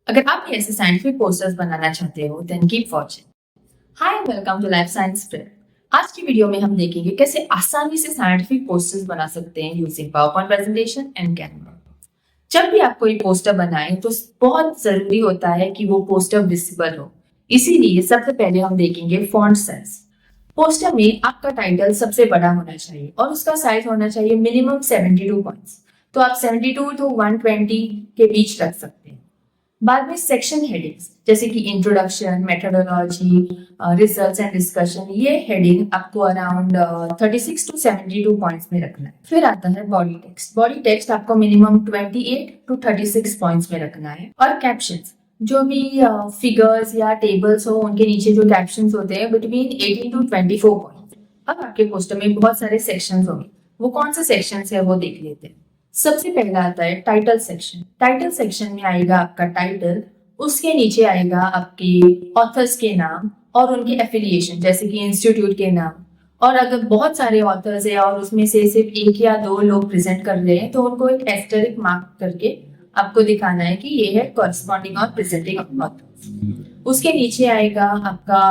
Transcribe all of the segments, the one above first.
अगर आप भी ऐसे साइंटिफिक पोस्टर्स बनाना चाहते हो then keep watching. Hi and welcome to life science spread. आज की वीडियो में हम देखेंगे कैसे आसानी से साइंटिफिक पोस्टर्स बना सकते हैं using PowerPoint presentation and Canva. जब भी आप कोई पोस्टर बनाएं तो बहुत जरूरी होता है कि वो पोस्टर विजिबल हो। इसीलिए सबसे पहले हम देखेंगे फॉन्ट साइज। पोस्टर में आपका टाइटल सबसे बड़ा होना चाहिए और उसका साइज होना चाहिए मिनिमम 72 पॉइंट्स। तो आप 72 to 120 के बीच रख सकते हैं। बाद में सेक्शन हेडिंग्स जैसे कि introduction, methodology, results and discussion, ये हेडिंग आपको अराउंड 36 to 72 पॉइंट्स में रखना है। फिर आता है बॉडी टेक्स्ट। बॉडी टेक्स्ट आपको मिनिमम 28 to 36 पॉइंट्स में रखना है। और कैप्शंस, जो भी फिगर्स या टेबल्स हो उनके नीचे जो कैप्शंस होते हैं बिटवीन 18 to 24 पॉइंट्स। अब आपके पोस्टर में बहुत सारे सेक्शंस होंगे, वो कौन से सेक्शंस है वो देख लेते हैं। सबसे पहला आता है टाइटल सेक्शन। टाइटल सेक्शन में आएगा आपका टाइटल, उसके नीचे आएगा आपके ऑथर्स के नाम और उनके एफिलिएशन जैसे कि इंस्टीट्यूट के नाम। और अगर बहुत सारे ऑथर्स है और उसमें से सिर्फ एक या दो लोग प्रेजेंट कर रहे हैं तो उनको एक एस्टेरिक मार्क करके आपको दिखाना है कि ये है कॉरेस्पॉन्डिंग और प्रेजेंटिंग ऑथर्स। उसके नीचे आएगा आपका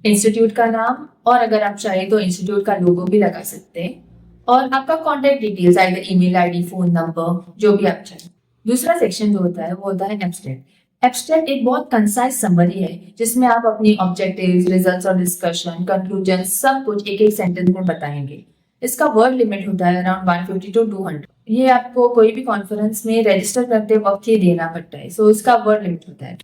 इंस्टीट्यूट का नाम, और अगर आप चाहें तो इंस्टीट्यूट का लोगो भी लगा सकते हैं। और आपका contact details, either email ID, phone number, जो भी आप चाहें। दूसरा सेक्शन जो होता है वो होता है एब्स्ट्रैक्ट। एब्स्ट्रैक्ट एक बहुत कंसाइज समरी है जिसमें आप अपनी ऑब्जेक्टिव्स, रिजल्ट्स और डिस्कशन, कंक्लूजन सब कुछ एक एक सेंटेंस में बताएंगे। इसका वर्ड लिमिट होता है अराउंड 150 to 200। ये आपको कोई भी कॉन्फ्रेंस में रजिस्टर करते वक्त ही देना पड़ता है, सो इसका वर्ड लिमिट होता है।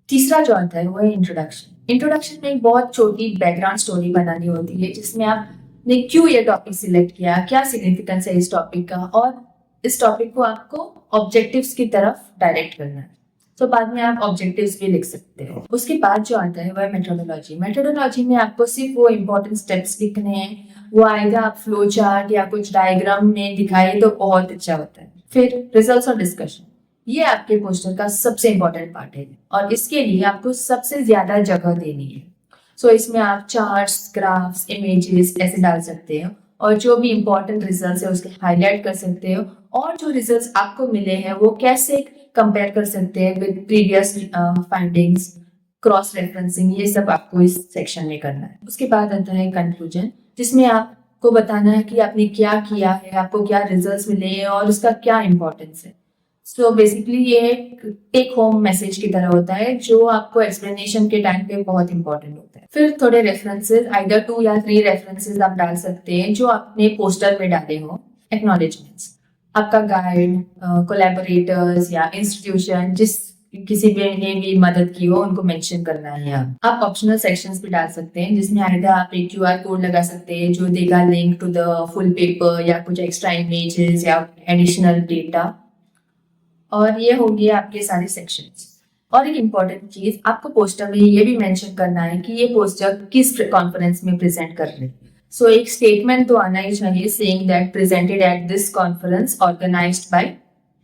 तीसरा जो आता है वो है इंट्रोडक्शन। इंट्रोडक्शन में एक बहुत छोटी बैकग्राउंड स्टोरी बनानी होती है जिसमें आपने क्यों ये टॉपिक सिलेक्ट किया, क्या सिग्निफिकेंस है इस टॉपिक का, और इस टॉपिक को आपको ऑब्जेक्टिव्स की तरफ डायरेक्ट करना है। तो बाद में आप ऑब्जेक्टिव्स भी लिख सकते हो। उसके बाद जो आता है वो है मेथोडोलॉजी। मेथोडोलॉजी में आपको सिर्फ वो इंपॉर्टेंट स्टेप्स लिखने हैं, वो आएगा आप फ्लो चार्ट या कुछ डायग्राम में दिखाए तो बहुत अच्छा होता है। फिर रिजल्ट्स और डिस्कशन, ये आपके पोस्टर का सबसे इंपॉर्टेंट पार्ट है और इसके लिए आपको सबसे ज्यादा जगह देनी है। सो इसमें आप चार्ट्स, ग्राफ्स, इमेजेस ऐसे डाल सकते हो और जो भी इंपॉर्टेंट रिजल्ट्स है उसके हाईलाइट कर सकते हो, और जो रिजल्ट्स आपको मिले हैं वो कैसे कंपेयर कर सकते हैं with previous findings, cross referencing, ये सब आपको इस सेक्शन में करना है। उसके बाद आता है कंक्लूजन, जिसमें आपको बताना है कि आपने क्या किया है, आपको क्या रिजल्ट्स मिले हैं और उसका क्या इंपॉर्टेंस है। सो बेसिकली ये टेक होम मैसेज की तरह होता है जो आपको एक्सप्लेनेशन के टाइम पे बहुत इंपॉर्टेंट होता है। फिर थोड़े रेफरेंसेस, आइदर 2 या 3 रेफरेंसेस आप डाल सकते हैं जो आपने पोस्टर में डाले हो। एक्नॉलेजमेंट्स, आपका गाइड, कोलैबोरेटर्स या इंस्टीट्यूशन जिस किसी भी ने भी मदद की हो उनको मेंशन करना है। आप ऑप्शनल सेक्शंस भी डाल सकते हैं जिसमें आइदर आप एक क्यूआर कोड लगा सकते हैं जो देगा link to the full paper या कुछ एक्स्ट्रा इमेजेस या एडिशनल डेटा। और ये होंगे आपके सारे सेक्शंस। और एक इम्पॉर्टेंट चीज, आपको पोस्टर में ये भी मेंशन करना है कि ये पोस्टर किस कॉन्फ्रेंस में प्रेजेंट कर रहे हैं। सो एक स्टेटमेंट तो आना ही चाहिए saying that presented at this conference organised by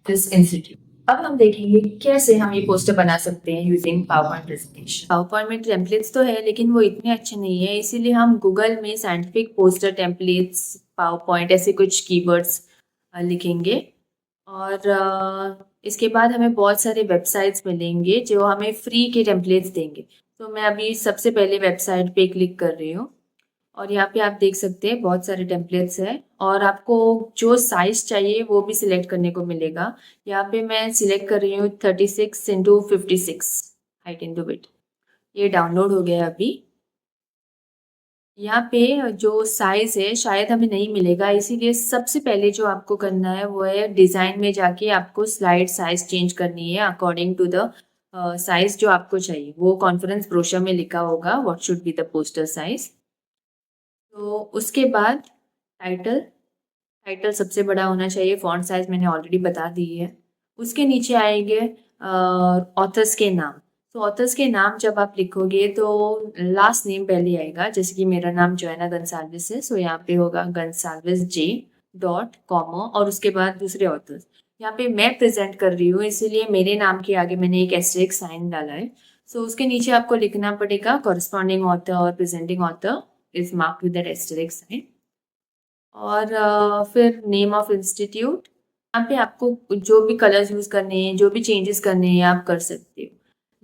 this institute. अब हम देखेंगे कैसे हम ये पोस्टर बना सकते हैं यूजिंग पावरपॉइंट प्रेजेंटेशन। पावरपॉइंट में टेम्पलेट्स तो है लेकिन वो इतने अच्छे नहीं है, इसीलिए हम गूगल में साइंटिफिक पोस्टर टेम्पलेट्स पावरपॉइंट ऐसे कुछ कीवर्ड्स लिखेंगे। और इसके बाद हमें बहुत सारे वेबसाइट्स मिलेंगे जो हमें फ्री के टेम्पलेट्स देंगे। तो मैं अभी सबसे पहले वेबसाइट पे क्लिक कर रही हूँ और यहाँ पे आप देख सकते हैं बहुत सारे टेम्पलेट्स हैं और आपको जो साइज चाहिए वो भी सिलेक्ट करने को मिलेगा। यहाँ पे मैं सिलेक्ट कर रही हूँ 36x56 हाइट इंटू विड्थ। ये डाउनलोड हो गया अभी। यहाँ पे जो साइज है शायद हमें नहीं मिलेगा, इसीलिए सबसे पहले जो आपको करना है वो है डिजाइन में जाके आपको स्लाइड साइज चेंज करनी है अकॉर्डिंग टू द साइज जो आपको चाहिए। वो कॉन्फ्रेंस ब्रोशर में लिखा होगा what should be the poster size. तो उसके बाद टाइटल, टाइटल सबसे बड़ा होना चाहिए। फॉन्ट साइज मैंने ऑलरेडी बता दी है। उसके नीचे आएंगे ऑथर्स के नाम। तो ऑथर्स के नाम जब आप लिखोगे तो लास्ट नेम पहले आएगा, जैसे कि मेरा नाम जोएना गंसाल्विस है, सो यहाँ पे होगा गंसाल्विस जे डॉट कॉमा और उसके बाद दूसरे ऑथर्स। यहाँ पे मैं प्रेजेंट कर रही हूँ इसीलिए मेरे नाम के आगे मैंने एक एस्टेरिक साइन डाला है। सो उसके नीचे आपको लिखना पड़ेगा कॉरेस्पॉन्डिंग ऑथर और presenting author is marked with that asterisk sign. और फिर नेम ऑफ इंस्टीट्यूट, यहाँ पे आपको जो भी कलर्स यूज करने हैं, जो भी चेंजेस करने हैं आप कर सकते हो।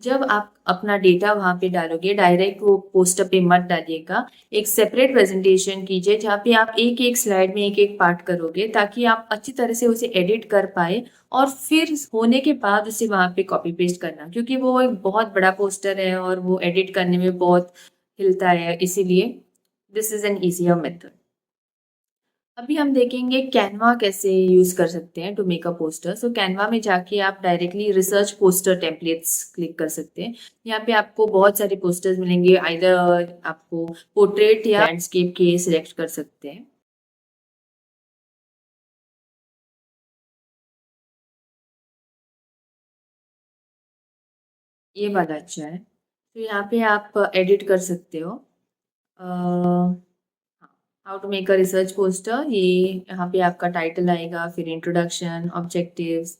जब आप अपना डेटा वहाँ पे डालोगे, डायरेक्ट वो पोस्टर पे मत डालिएगा। एक सेपरेट प्रेजेंटेशन कीजिए जहाँ पे आप एक एक स्लाइड में एक एक पार्ट करोगे, ताकि आप अच्छी तरह से उसे एडिट कर पाए और फिर होने के बाद उसे वहाँ पे कॉपी पेस्ट करना, क्योंकि वो एक बहुत बड़ा पोस्टर है और वो एडिट करने में बहुत हिलता है, इसीलिए this is an easier method. अभी हम देखेंगे कैनवा कैसे यूज कर सकते हैं to make a poster. So Canva में जाके आप directly research poster templates click कर सकते हैं। यहाँ पे आपको बहुत सारे पोस्टर्स मिलेंगे, आइदर आपको पोर्ट्रेट या लैंडस्केप के सिलेक्ट कर सकते हैं। ये वाला अच्छा है, तो यहाँ पे आप एडिट कर सकते हो। How to make a research poster, ये यहाँ पे आपका टाइटल आएगा, फिर इंट्रोडक्शन, ऑब्जेक्टिव्स,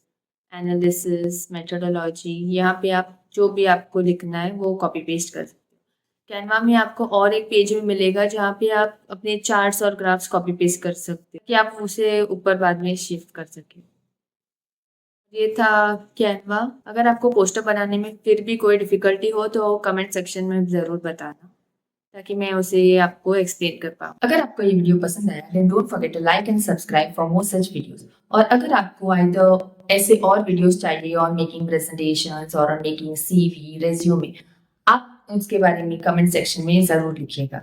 एनालिसिस, मेथोडोलॉजी। यहाँ पे आप जो भी आपको लिखना है वो कॉपी पेस्ट कर सकते हो। कैनवा में आपको और एक पेज में मिलेगा जहाँ पे आप अपने चार्ट्स और ग्राफ्स कॉपी पेस्ट कर सकते हो कि आप उसे ऊपर बाद में शिफ्ट कर सकें। ये था कैनवा। अगर आपको पोस्टर बनाने में फिर भी कोई डिफिकल्टी हो तो कमेंट सेक्शन में ज़रूर बताना, ताकि मैं उसे आपको एक्सप्लेन कर पाऊँ। अगर आपको ये वीडियो पसंद आया then don't forget to like and subscribe for more such videos. और अगर आपको आइदर ऐसे और वीडियोस चाहिए और मेकिंग प्रेजेंटेशंस और मेकिंग सीवी, रेज्यूमे, आप उसके बारे में कमेंट सेक्शन में ज़रूर लिखिएगा।